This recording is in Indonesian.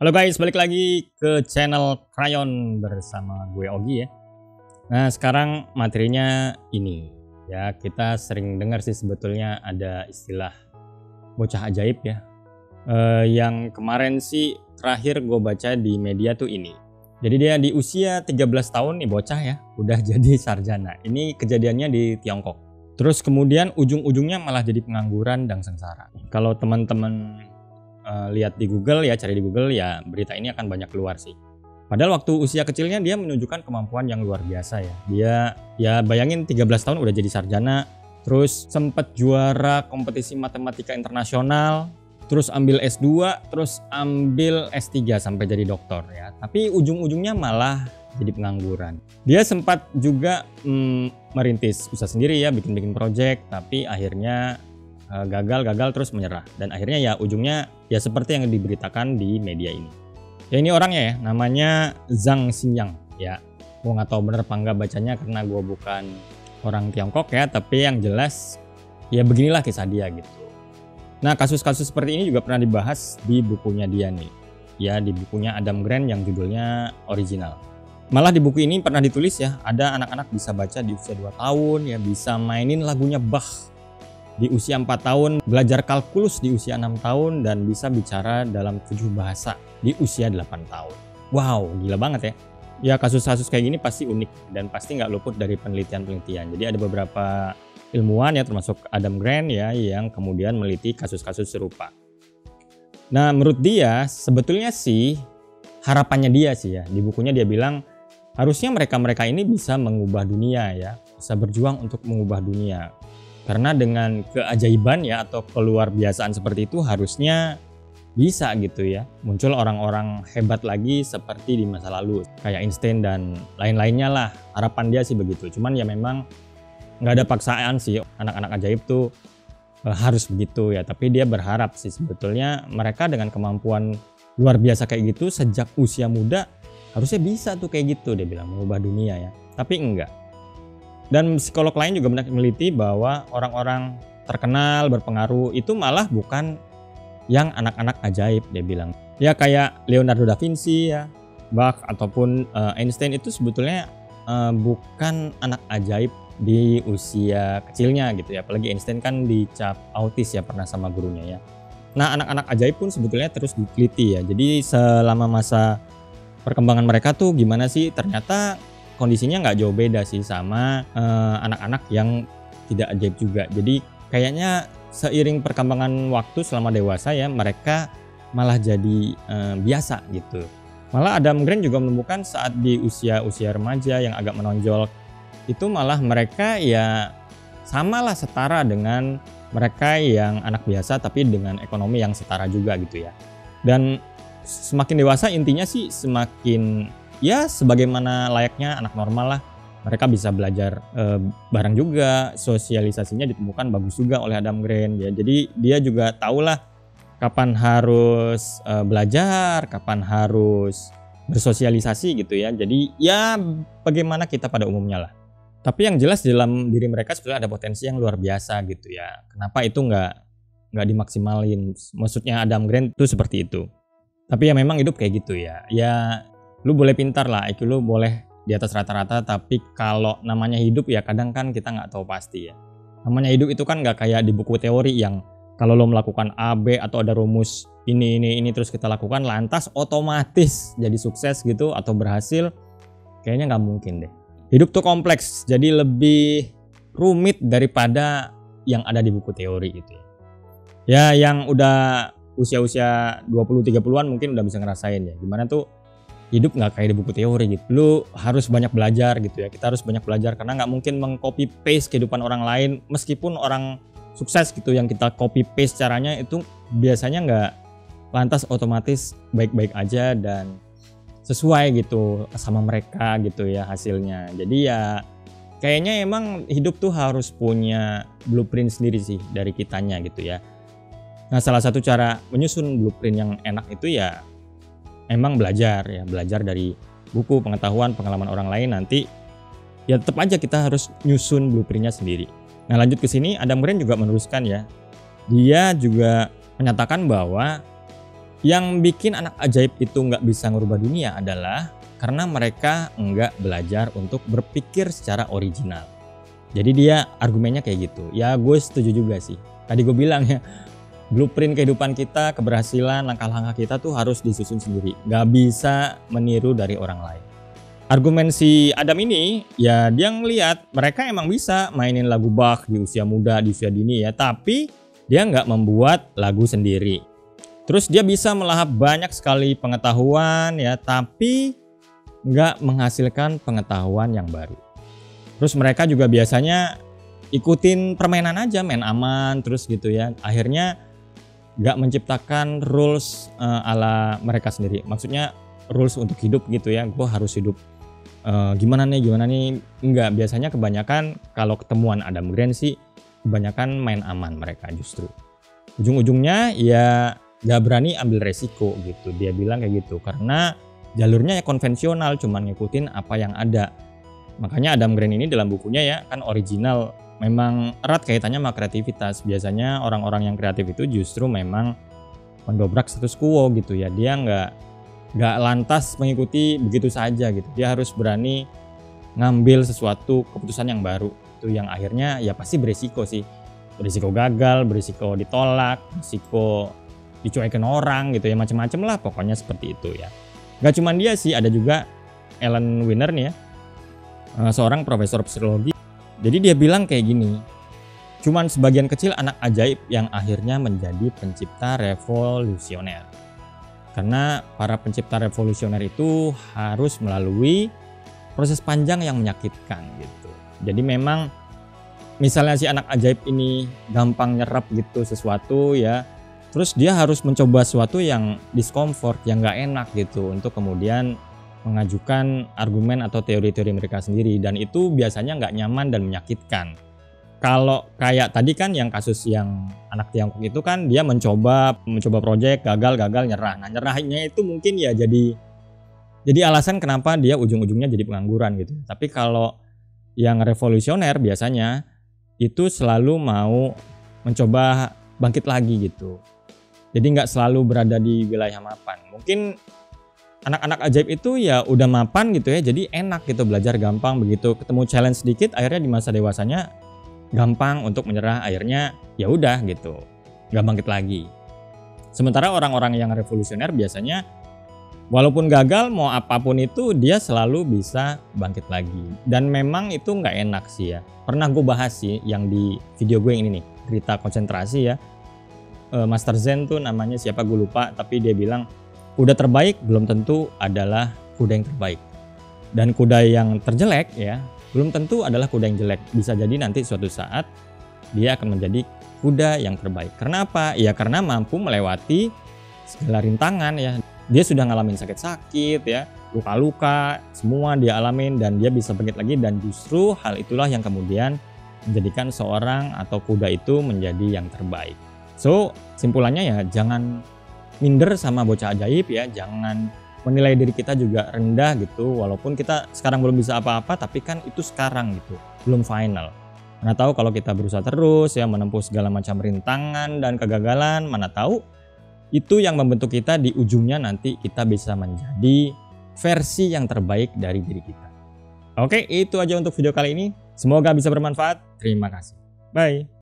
Halo guys, balik lagi ke channel Crayon bersama gue Ogi ya. Nah sekarang materinya ini ya, kita sering dengar sih sebetulnya ada istilah bocah ajaib ya. Yang kemarin sih terakhir gue baca di media tuh ini. Jadi dia di usia 13 tahun nih bocah ya, udah jadi sarjana. Ini kejadiannya di Tiongkok. Terus kemudian ujung-ujungnya malah jadi pengangguran dan sengsara. Kalau teman-teman lihat di Google ya, cari di Google ya, berita ini akan banyak keluar sih. Padahal waktu usia kecilnya dia menunjukkan kemampuan yang luar biasa ya. Dia ya bayangin 13 tahun udah jadi sarjana, terus sempat juara kompetisi matematika internasional, terus ambil S2, terus ambil S3 sampai jadi doktor ya. Tapi ujung-ujungnya malah jadi pengangguran. Dia sempat juga merintis usaha sendiri ya, bikin-bikin project, tapi akhirnya gagal terus menyerah, dan akhirnya ya ujungnya ya seperti yang diberitakan di media ini. Ya ini orangnya ya, namanya Zhang Xinyang ya. Gue nggak tahu bener apa nggak bacanya karena gue bukan orang Tiongkok ya, tapi yang jelas ya beginilah kisah dia gitu. Nah kasus-kasus seperti ini juga pernah dibahas di bukunya dia nih ya, di bukunya Adam Grant yang judulnya Original. Malah di buku ini pernah ditulis ya, ada anak-anak bisa baca di usia 2 tahun ya, bisa mainin lagunya Bach di usia 4 tahun, belajar kalkulus di usia 6 tahun, dan bisa bicara dalam 7 bahasa di usia 8 tahun. Wow, gila banget ya. Ya kasus-kasus kayak gini pasti unik dan pasti nggak luput dari penelitian-penelitian. Jadi ada beberapa ilmuwan ya, termasuk Adam Grant ya, yang kemudian meliti kasus-kasus serupa. Nah menurut dia sebetulnya sih harapannya dia sih ya, di bukunya dia bilang harusnya mereka-mereka ini bisa mengubah dunia ya, bisa berjuang untuk mengubah dunia. Karena dengan keajaiban ya atau keluar biasaan seperti itu harusnya bisa gitu ya, muncul orang-orang hebat lagi seperti di masa lalu kayak Einstein dan lain-lainnya lah. Harapan dia sih begitu. Cuman ya memang nggak ada paksaan sih anak-anak ajaib tuh harus begitu ya. Tapi dia berharap sih sebetulnya mereka dengan kemampuan luar biasa kayak gitu sejak usia muda harusnya bisa tuh kayak gitu, dia bilang mengubah dunia ya. Tapi enggak. Dan psikolog lain juga meneliti bahwa orang-orang terkenal berpengaruh itu malah bukan yang anak-anak ajaib, dia bilang. Ya kayak Leonardo da Vinci ya, Bach ataupun Einstein itu sebetulnya bukan anak ajaib di usia kecilnya gitu ya. Apalagi Einstein kan dicap autis ya, pernah sama gurunya ya. Nah anak-anak ajaib pun sebetulnya terus diteliti ya. Jadi selama masa perkembangan mereka tuh gimana sih, ternyata kondisinya nggak jauh beda sih sama anak-anak yang tidak ajaib juga. Jadi kayaknya seiring perkembangan waktu selama dewasa ya, mereka malah jadi biasa gitu. Malah Adam Grant juga menemukan saat di usia remaja yang agak menonjol itu malah mereka ya samalah, setara dengan mereka yang anak biasa tapi dengan ekonomi yang setara juga gitu ya. Dan semakin dewasa intinya sih semakin ya sebagaimana layaknya anak normal lah, mereka bisa belajar bareng juga, sosialisasinya ditemukan bagus juga oleh Adam Grant ya. Jadi dia juga tahulah kapan harus belajar, kapan harus bersosialisasi gitu ya. Jadi ya bagaimana kita pada umumnya lah. Tapi yang jelas dalam diri mereka sebenarnya ada potensi yang luar biasa gitu ya. Kenapa itu nggak dimaksimalin? Maksudnya Adam Grant itu seperti itu. Tapi ya memang hidup kayak gitu ya. Ya lu boleh pintar lah, IQ lu boleh di atas rata-rata, tapi kalau namanya hidup ya kadang kan kita nggak tahu pasti ya. Namanya hidup itu kan nggak kayak di buku teori yang kalau lo melakukan A, B atau ada rumus ini terus kita lakukan lantas otomatis jadi sukses gitu atau berhasil. Kayaknya nggak mungkin deh. Hidup tuh kompleks, jadi lebih rumit daripada yang ada di buku teori gitu ya. Ya yang udah usia-usia 20-30an mungkin udah bisa ngerasain ya gimana tuh hidup nggak kayak di buku teori gitu. Lu harus banyak belajar gitu ya. Kita harus banyak belajar karena nggak mungkin meng-copy paste kehidupan orang lain. Meskipun orang sukses gitu yang kita copy paste caranya itu biasanya nggak lantas otomatis baik-baik aja dan sesuai gitu sama mereka gitu ya hasilnya. Jadi ya kayaknya emang hidup tuh harus punya blueprint sendiri sih dari kitanya gitu ya. Nah salah satu cara menyusun blueprint yang enak itu ya emang belajar ya, belajar dari buku, pengetahuan, pengalaman orang lain. Nanti ya tetap aja kita harus nyusun blueprintnya sendiri. Nah lanjut ke sini Adam Grant juga meneruskan ya, dia juga menyatakan bahwa Yang bikin anak ajaib itu nggak bisa ngerubah dunia adalah karena mereka nggak belajar untuk berpikir secara original. Jadi dia argumennya kayak gitu. Ya gue setuju juga sih. Tadi gue bilang ya, blueprint kehidupan kita, keberhasilan, langkah-langkah kita tuh harus disusun sendiri. Nggak bisa meniru dari orang lain. Argumen si Adam ini, ya dia ngeliat mereka emang bisa mainin lagu Bach di usia muda, di usia dini ya. Tapi dia nggak membuat lagu sendiri. Terus dia bisa melahap banyak sekali pengetahuan ya, tapi nggak menghasilkan pengetahuan yang baru. Terus mereka juga biasanya ikutin permainan aja, main aman terus gitu ya. Akhirnya nggak menciptakan rules ala mereka sendiri. Maksudnya rules untuk hidup gitu ya. Gue harus hidup gimana nih. Nggak, biasanya kebanyakan kalau ketemuan Adam Grant sih kebanyakan main aman mereka justru. Ujung-ujungnya ya gak berani ambil resiko gitu. Dia bilang kayak gitu karena jalurnya ya konvensional, cuman ngikutin apa yang ada. Makanya Adam Grant ini dalam bukunya ya kan original, memang erat kaitannya sama kreativitas. Biasanya orang-orang yang kreatif itu justru memang mendobrak status quo gitu ya. Dia nggak lantas mengikuti begitu saja gitu. Dia harus berani ngambil sesuatu keputusan yang baru. Itu yang akhirnya ya pasti berisiko sih. Berisiko gagal, berisiko ditolak, berisiko dicuekin orang gitu ya, macam-macam lah pokoknya seperti itu ya. Gak cuma dia sih, ada juga Alan Wiener nih ya, seorang profesor psikologi. Jadi dia bilang kayak gini, cuman sebagian kecil anak ajaib yang akhirnya menjadi pencipta revolusioner. Karena para pencipta revolusioner itu harus melalui proses panjang yang menyakitkan gitu. Jadi memang misalnya si anak ajaib ini gampang nyerap gitu sesuatu ya, terus dia harus mencoba sesuatu yang discomfort, yang gak enak gitu untuk kemudian mengajukan argumen atau teori-teori mereka sendiri, dan itu biasanya gak nyaman dan menyakitkan. Kalau kayak tadi kan yang kasus yang anak Tiongkok itu kan dia mencoba proyek, gagal nyerah. Nah nyerahnya itu mungkin ya jadi alasan kenapa dia ujung-ujungnya jadi pengangguran gitu. Tapi kalau yang revolusioner biasanya itu selalu mau mencoba bangkit lagi gitu. Jadi nggak selalu berada di wilayah mapan. Mungkin anak-anak ajaib itu ya udah mapan gitu ya, jadi enak gitu, belajar gampang. Begitu ketemu challenge sedikit, akhirnya di masa dewasanya gampang untuk menyerah. Akhirnya ya udah gitu, nggak bangkit lagi. Sementara orang-orang yang revolusioner biasanya walaupun gagal mau apapun itu dia selalu bisa bangkit lagi. Dan memang itu nggak enak sih ya. Pernah gue bahas sih yang di video gue yang ini nih, cerita konsentrasi ya. Master Zen tuh namanya siapa gue lupa, tapi dia bilang kuda terbaik belum tentu adalah kuda yang terbaik, dan kuda yang terjelek ya belum tentu adalah kuda yang jelek. Bisa jadi nanti suatu saat dia akan menjadi kuda yang terbaik. Karena apa? Ya karena mampu melewati segala rintangan ya. Dia sudah ngalamin sakit-sakit ya, luka-luka, semua dia alamin dan dia bisa bangkit lagi, dan justru hal itulah yang kemudian menjadikan seorang atau kuda itu menjadi yang terbaik. So, simpulannya ya jangan minder sama bocah ajaib ya, jangan menilai diri kita juga rendah gitu. Walaupun kita sekarang belum bisa apa-apa, tapi kan itu sekarang gitu, belum final. Mana tahu kalau kita berusaha terus ya menempuh segala macam rintangan dan kegagalan, mana tahu itu yang membentuk kita di ujungnya, nanti kita bisa menjadi versi yang terbaik dari diri kita. Oke, itu aja untuk video kali ini. Semoga bisa bermanfaat. Terima kasih. Bye.